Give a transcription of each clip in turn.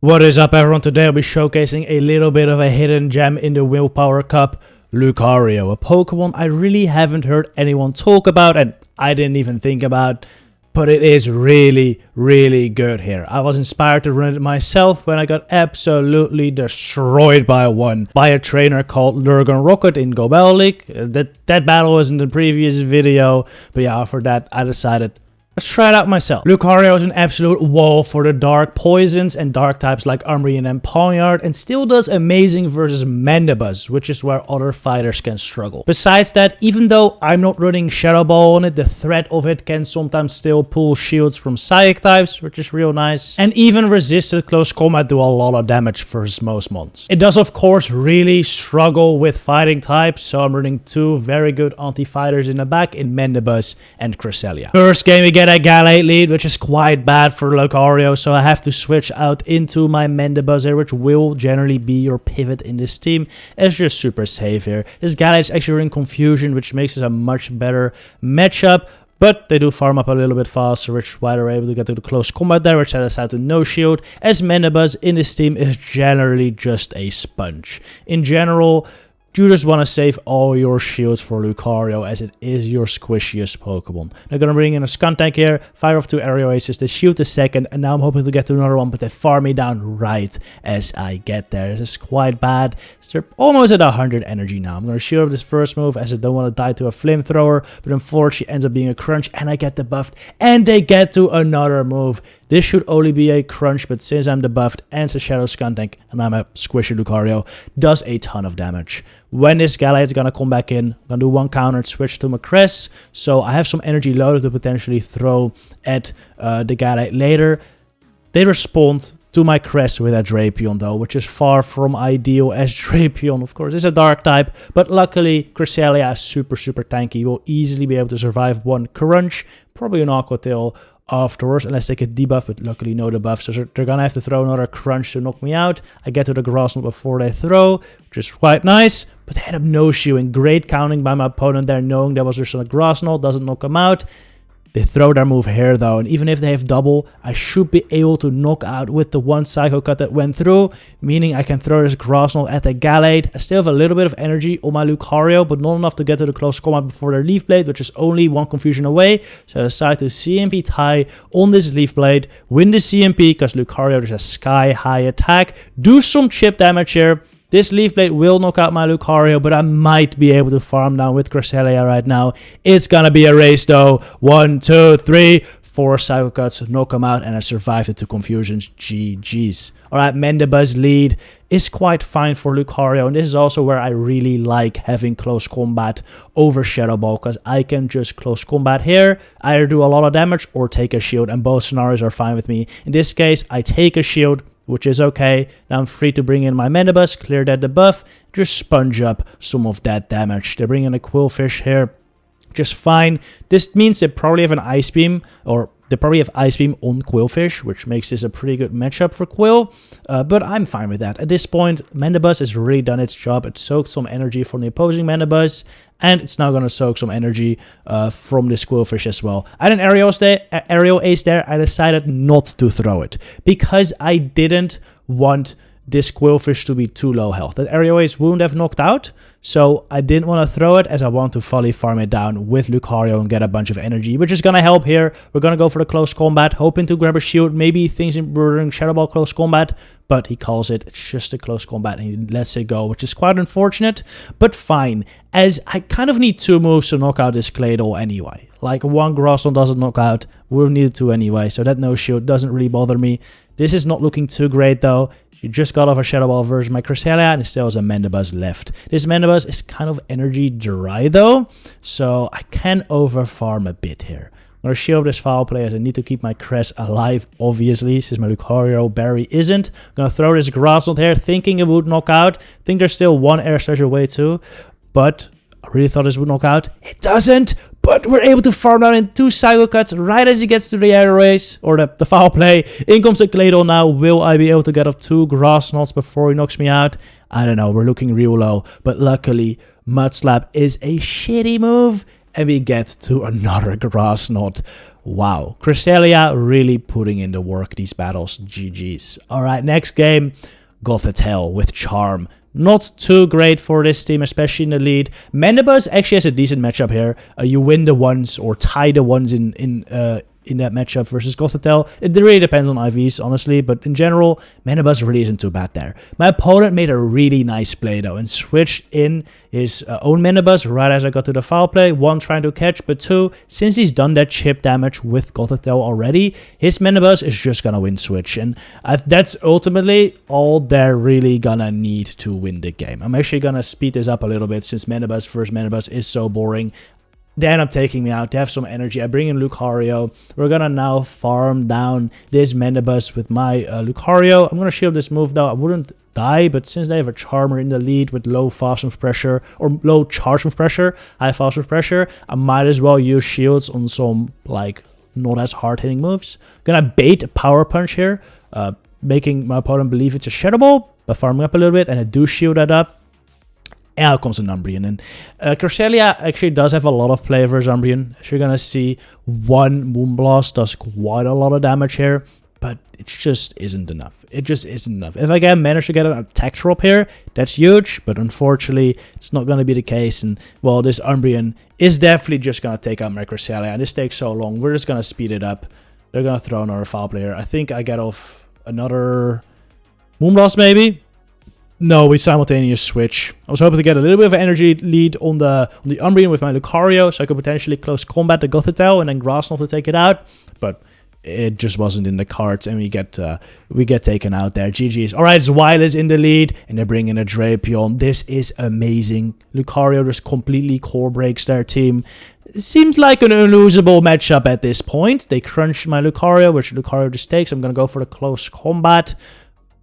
What is up, everyone? Today I'll be showcasing a little bit of a hidden gem in the Willpower Cup, Lucario, a Pokemon I really haven't heard anyone talk about and I didn't even think about, but it is really good here. I was inspired to run it myself when I got absolutely destroyed by a trainer called Lurgan Rocket in Gobel League. That battle was in the previous video, but yeah, for that I decided let's try it out myself. Lucario is an absolute wall for the dark poisons and dark types like Umbreon and Pawniard, and still does amazing versus Manda Buzz, which is where other fighters can struggle. Besides that, even though I'm not running Shadow Ball on it, the threat of it can sometimes still pull shields from Psychic types, which is real nice. And even resisted close combat do a lot of damage versus most mons. It does of course really struggle with fighting types, so I'm running two very good anti-fighters in the back in Manda Buzz and Cresselia. First game we get a Gallade lead, which is quite bad for Lucario, so I have to switch out into my Manda Buzz here, which will generally be your pivot in this team. It's just super safe here. This Gallade is actually in Confusion, which makes it a much better matchup, but they do farm up a little bit faster, which is why they're able to get to the close combat there, which I decided to no shield, as Manda Buzz in this team is generally just a sponge. In general, you just want to save all your shields for Lucario, as it is your squishiest Pokemon. They're going to bring in a Skuntank here, fire off two Aerial Aces, they shield the second, and now I'm hoping to get to another one, but they farm me down right as I get there. This is quite bad. So they're almost at 100 energy now. I'm going to shield up this first move, as I don't want to die to a Flamethrower, but unfortunately ends up being a Crunch, and I get debuffed, and they get to another move. This should only be a Crunch, but since I'm debuffed and it's a Shadow Skuntank and I'm a squishy Lucario, does a ton of damage. When this Gallade is gonna come back in, I'm gonna do one counter and switch to my Cress, so I have some energy loaded to potentially throw at the Gallade later. They respond to my Cress with a Drapion though, which is far from ideal, as Drapion of course is a dark type, but luckily Cresselia is super tanky. Will easily be able to survive one Crunch, probably an Gothatel afterwards, unless they get debuff, but luckily no debuff, so they're gonna have to throw another Crunch to knock me out. I get to the Grass Knot before they throw, which is quite nice, but they end up no-shooing. Great counting by my opponent there, knowing that was just a Grass Knot, doesn't knock them out. They throw their move here though, and even if they have double, I should be able to knock out with the one Psycho Cut that went through, meaning I can throw this Grass Knot at the Gallade. I still have a little bit of energy on my Lucario, but not enough to get to the close combat before their Leaf Blade, which is only one Confusion away. So I decide to CMP tie on this Leaf Blade, win the CMP because Lucario has a sky high attack, do some chip damage here. This Leaf Blade will knock out my Lucario, but I might be able to farm down with Cresselia right now. It's gonna be a race though. 1, 2, 3, 4 Psycho Cuts, knock him out, and I survived it to Confusions. GG's. Alright, Manda Buzz lead is quite fine for Lucario, and this is also where I really like having close combat over Shadow Ball, because I can just close combat here, either do a lot of damage or take a shield, and both scenarios are fine with me. In this case, I take a shield, which is okay. Now I'm free to bring in my Manda Buzz, clear that debuff, just sponge up some of that damage. They bring in a Quillfish here, just fine. This means they probably have an Ice Beam, or they probably have Ice Beam on Quillfish, which makes this a pretty good matchup for Quill, but I'm fine with that. At this point, Manda Buzz has really done its job. It soaked some energy from the opposing Manda Buzz, and it's now going to soak some energy from this Quillfish as well. I had an Aerial Ace there. I decided not to throw it, because I didn't want this Quillfish to be too low health. That Aerial Ace wouldn't have knocked out, so I didn't want to throw it, as I want to fully farm it down with Lucario and get a bunch of energy, which is going to help here. We're going to go for the close combat, hoping to grab a shield, maybe things in Shadow Ball close combat, but he calls it, it's just a close combat, and he lets it go, which is quite unfortunate, but fine, as I kind of need 2 moves to knock out this Claydol anyway. Like one Grass Knot doesn't knock out, we'll need it to anyway, so that no shield doesn't really bother me. This is not looking too great though. You just got off a Shadow Ball versus my Cresselia, and it still has a Manda Buzz left. This Manda Buzz is kind of energy dry though, so I can over farm a bit here. I'm going to shield this foul play, as I need to keep my Cress alive, obviously, since my Lucario Barry isn't. I'm going to throw this Grass Knot here, thinking it would knock out. I think there's still one Air Sledge away too, but I really thought this would knock out. It doesn't, but we're able to farm down in 2 Psycho Cuts right as he gets to the air race, or the foul play. In comes the Claydol now. Will I be able to get off 2 Grass Knots before he knocks me out? I don't know, we're looking real low, but luckily Mud Slap is a shitty move, and we get to another Grass Knot. Wow, Cresselia really putting in the work these battles. GG's. Alright, next game, Gothatel with Charm. Not too great for this team, especially in the lead. Manda Buzz actually has a decent matchup here. You win the ones or tie the ones in that matchup versus Gothatel. It really depends on IVs, honestly, but in general, Manda Buzz really isn't too bad there. My opponent made a really nice play though and switched in his own Manda Buzz right as I got to the foul play. 1, trying to catch, but 2, since he's done that chip damage with Gothatel already, his Manda Buzz is just gonna win switch, and that's ultimately all they're really gonna need to win the game. I'm actually gonna speed this up a little bit since Manda Buzz versus Manda Buzz is so boring. They end up taking me out. They have some energy. I bring in Lucario. We're going to now farm down this Manda Buzz with my Lucario. I'm going to shield this move though. I wouldn't die, but since they have a Charmer in the lead with low fast move pressure, or low charge move pressure, high fast move pressure, I might as well use shields on some, like, not as hard hitting moves. Gonna bait a Power Punch here, making my opponent believe it's a Shadow Ball by farming up a little bit, and I do shield that up. And out comes an Umbreon. And Cresselia actually does have a lot of play versus Umbreon. As you're going to see, one Moonblast does quite a lot of damage here. But it just isn't enough. It just isn't enough. If I manage to get an attack drop here, that's huge. But unfortunately, it's not going to be the case. And, well, this Umbreon is definitely just going to take out my Cresselia. And this takes so long. We're just going to speed it up. They're going to throw another foul player. I think I get off another Moonblast, maybe. No, we simultaneous switch. I was hoping to get a little bit of an energy lead on the Umbreon with my Lucario, so I could potentially close combat the Gothatel and then Grass Knot to take it out. But it just wasn't in the cards, and we get taken out there. GG's. All right, Zweilous in the lead, and they bring in a Drapion. This is amazing. Lucario just completely core breaks their team. It seems like an unlosable matchup at this point. They crunch my Lucario, which Lucario just takes. I'm gonna go for the close combat.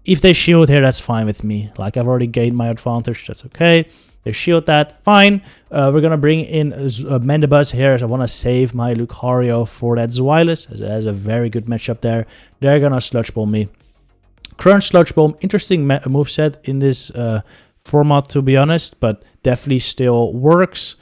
If they shield here, that's fine with me. Like, I've already gained my advantage. That's okay. They shield that. Fine. We're going to bring in Manda Buzz here, as I want to save my Lucario for that Zweilous, as it has a very good matchup there. They're going to Sludge Bomb me. Crunch, Sludge Bomb. Interesting moveset in this format, to be honest, but definitely still works.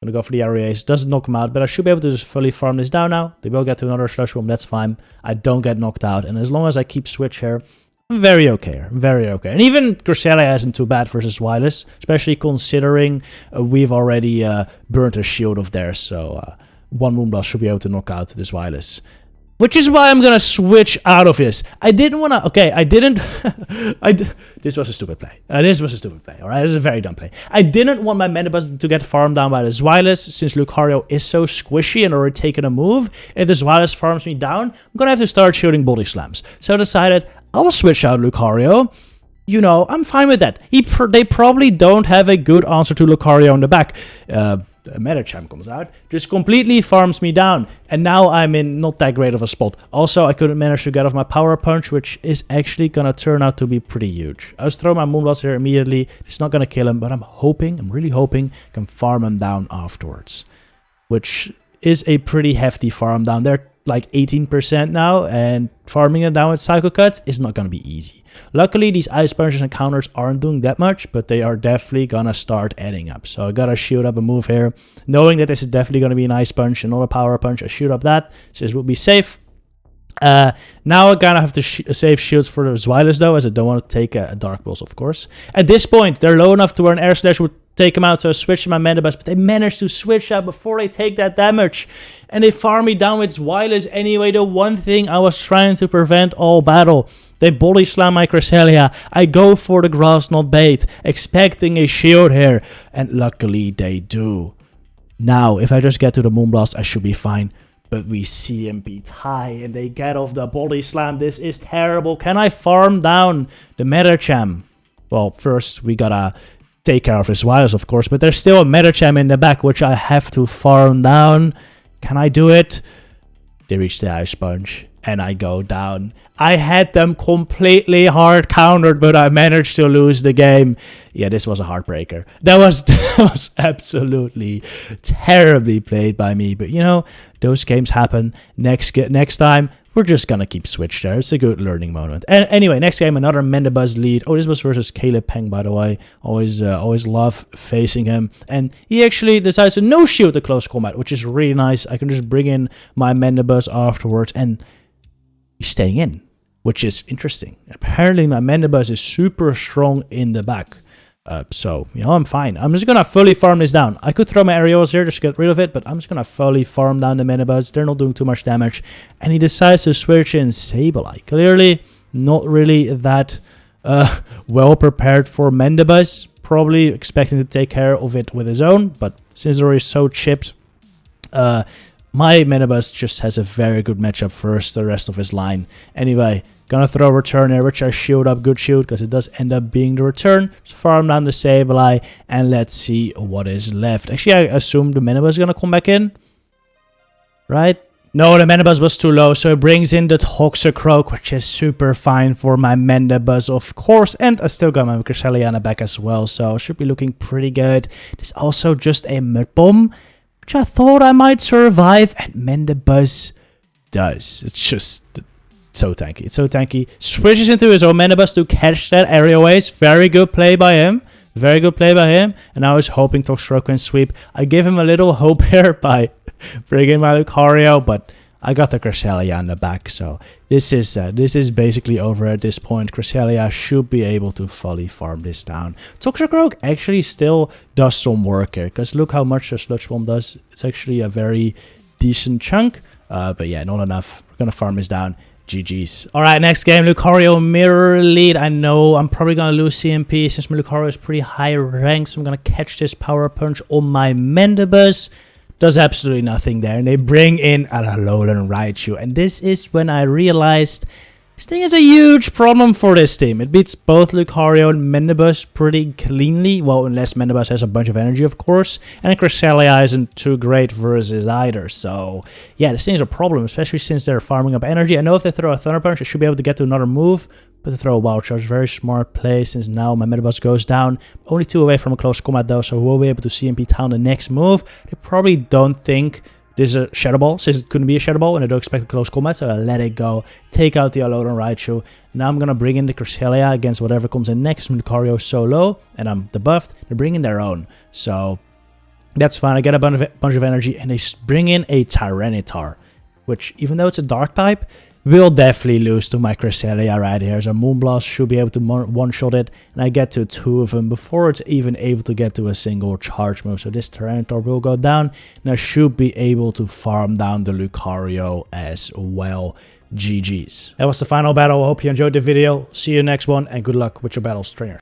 I'm going to go for the REAs. Doesn't knock them out, but I should be able to just fully farm this down now. They will get to another Sludge Bomb. That's fine. I don't get knocked out. And as long as I keep switch here, I'm very okay. Very okay. And even Cresselia isn't too bad versus Zweilous, especially considering we've already burnt a shield of theirs. So one Moonblast should be able to knock out this Zweilous. Which is why I'm going to switch out of this. I didn't want to... Okay, I didn't... This was a stupid play. This was a stupid play, alright? This is a very dumb play. I didn't want my Manda Buzz to get farmed down by the Zweilous, since Lucario is so squishy and already taken a move. If the Zweilous farms me down, I'm going to have to start shooting body slams. So I decided... I'll switch out Lucario. You know, I'm fine with that. They probably don't have a good answer to Lucario in the back. Metacham comes out, just completely farms me down. And now I'm in not that great of a spot. Also, I couldn't manage to get off my Power Punch, which is actually going to turn out to be pretty huge. I was throwing my Moonblast here immediately. It's not going to kill him, but I'm really hoping I can farm him down afterwards. Which is a pretty hefty farm down. They're like 18% now, and farming it down with Psycho Cuts is not going to be easy. Luckily, these Ice Punches and counters aren't doing that much, but they are definitely going to start adding up. So I got to shoot up a move here, knowing that this is definitely going to be an Ice Punch and not a Power Punch. I shoot up that, so this will be safe. Now I kind of have to save shields for the Zweilous though, as I don't want to take a Dark Pulse, of course. At this point, they're low enough to where an Air Slash would take them out, so I switched to my Manda Buzz, but they managed to switch out before they take that damage. And they farm me down with Zweilous anyway, the one thing I was trying to prevent all battle. They body slam my Cresselia. I go for the Grass Knot bait, expecting a shield here, and luckily they do. Now, if I just get to the Moonblast, I should be fine. But we see him be tied, and they get off the body slam. This is terrible. Can I farm down the Metacham? Well, first we gotta take care of his Zweilous, of course, but there's still a Metacham in the back, which I have to farm down. Can I do it? They reach the Ice Punch, and I go down. I had them completely hard countered, but I managed to lose the game. Yeah, this was a heartbreaker. That was absolutely terribly played by me. But, you know, those games happen. Next time, we're just gonna keep switch there. It's a good learning moment. And anyway, next game, another Manda Buzz lead. Oh, this was versus Caleb Peng, by the way. Always love facing him. And he actually decides to no shield the close combat, which is really nice. I can just bring in my Manda Buzz afterwards, and he's staying in, which is interesting. Apparently, my Manda Buzz is super strong in the back. So, you know, I'm fine. I'm just gonna fully farm this down. I could throw my Aerials here just to get rid of it, but I'm just gonna fully farm down the Manda Buzz. They're not doing too much damage. And he decides to switch in Sableye. Clearly, not really that well prepared for Manda Buzz. Probably expecting to take care of it with his own, but Scizor is so chipped. My Manda Buzz just has a very good matchup versus the rest of his line. Anyway, gonna throw a return here, which I shield up, good shield, because it does end up being the return. Just farm down the Sableye, and let's see what is left. Actually, I assume the Manda Buzz is gonna come back in, right? No, the Manda Buzz was too low, so it brings in the Toxicroak, which is super fine for my Manda Buzz, of course. And I still got my Cresselia back as well, so should be looking pretty good. There's also just a Mud Bomb, which I thought I might survive, and Manda Buzz does. It's just so tanky. It's so tanky. Switches into his own Manda Buzz to catch that aerial waste. Very good play by him. Very good play by him. And I was hoping Toxicroak can sweep. I give him a little hope here by bringing my Lucario, but I got the Cresselia in the back, so this is basically over at this point. Cresselia should be able to fully farm this down. Toxicroak actually still does some work here, because look how much the Sludge Bomb does. It's actually a very decent chunk, but yeah, not enough. We're gonna farm this down. GG's. Alright, next game, Lucario mirror lead. I know I'm probably gonna lose CMP since my Lucario is pretty high ranked, so I'm gonna catch this Power Punch on my Manda Buzz. Does absolutely nothing there, and they bring in a Alolan Raichu, and this is when I realized this thing is a huge problem for this team. It beats both Lucario and Manda Buzz pretty cleanly, well, unless Manda Buzz has a bunch of energy, of course, and Cresselia isn't too great versus either, so yeah, this thing is a problem, especially since they're farming up energy. I know if they throw a Thunder Punch, they should be able to get to another move, but to throw a Wild Charge, very smart play, since now my Manda Buzz goes down. Only 2 away from a close combat though, so we'll be able to CMP Town the next move. They probably don't think this is a Shadow Ball, since it couldn't be a Shadow Ball, and I don't expect a close combat, so I let it go. Take out the Alolan Raichu. Now I'm gonna bring in the Cresselia against whatever comes in next. Lucario so low, and I'm debuffed. They're bringing their own, so that's fine. I get a bunch of energy, and they bring in a Tyranitar, which, even though it's a Dark type, will definitely lose to my Cresselia right here. So Moonblast should be able to one-shot it, and I get to 2 of them before it's even able to get to a single charge move. So this Tyranitar will go down, and I should be able to farm down the Lucario as well. GG's. That was the final battle. I hope you enjoyed the video. See you next one, and good luck with your battles, trainer.